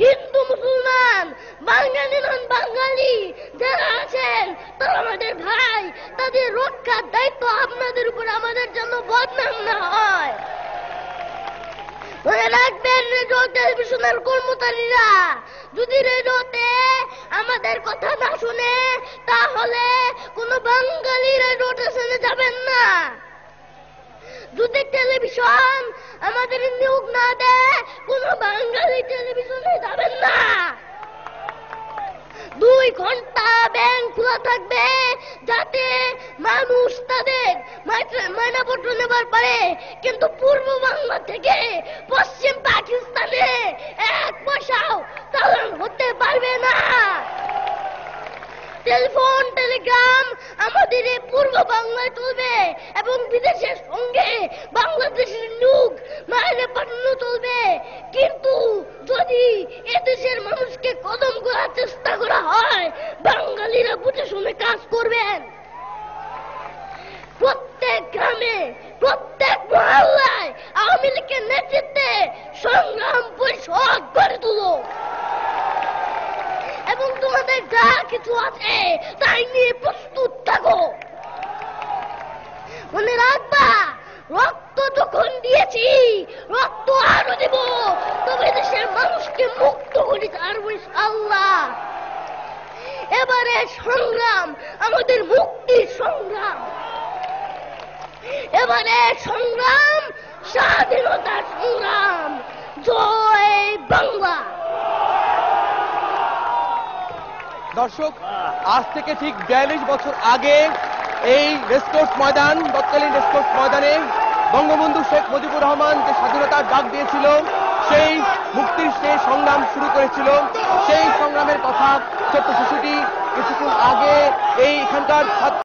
হিন্দু মুসলমান বাঙালি নন বাঙালি যারা আছেন তারা আমাদের ভাই, তাদের রক্ষার দায়িত্ব আপনাদের উপর, আমাদের জন্য বদনাম না হয়। মনে রাখবেন, রেডিও টেলিভিশনের কর্মচারীরা যদি রেডিওতে আমাদের কথা না শুনে তাহলে কোনো বাঙালি রেডিও স্টেশনে যাবেন না। যদি টেলিভিশন আমাদের নিয়োগ না দেয় কোনো বাঙালি টেলিভিশনে যাবেন না। 2 ঘন্টা ব্যাংক খোলা থাকবে যাতে মানুষ তাদের মায়নাপত্র নেবার পারে, কিন্তু পূর্ব বাংলা থেকে পশ্চিম পাকিস্তানে 1 পয়সাও চালান হতে পারবে না। টেলিফোন টেলিগ্রাম আমাদের এই পূর্ব বাংলায় চলবে এবং বিদেশের সঙ্গে বাংলাদেশের লোক মাইনে পাঠানো চলবে, কিন্তু যদি এদেশের মানুষকে কদম করার চেষ্টা করা হয় বাঙালিরা বুঝে শুনে কাজ করবেন। প্রত্যেক গ্রামে প্রত্যেক মহল্লায় আওয়ামী লীগের নেতৃত্বে সংগ্রাম পরিষদ গড়ে তুলো এবং তোমাদের যা কিছু আছে তাই নিয়ে প্রস্তুত থাকো। মনে রাখবা, রক্ত যখন দিয়েছি রক্ত আরো দেব, তবে দেশের মানুষকে মুক্ত করে ছাড়বো ইনশাআল্লাহ। এবারে সংগ্রাম আমাদের মুক্তির সংগ্রাম, এবারে সংগ্রাম স্বাধীনতার সংগ্রাম। জয় বাংলা। দর্শক, আজ থেকে ঠিক 42 বছর আগে এই রেসকোর্স ময়দান, তৎকালীন রেসকোর্স ময়দানে বঙ্গবন্ধু শেখ মুজিবুর রহমান যে স্বাধীনতার ডাক দিয়েছিল, সেই মুক্তির সেই সংগ্রাম শুরু করেছিল। সেই সংগ্রামের কথা ছোট্ট শিশুটি কিছুক্ষণ আগে এই এখানকার ছাত্র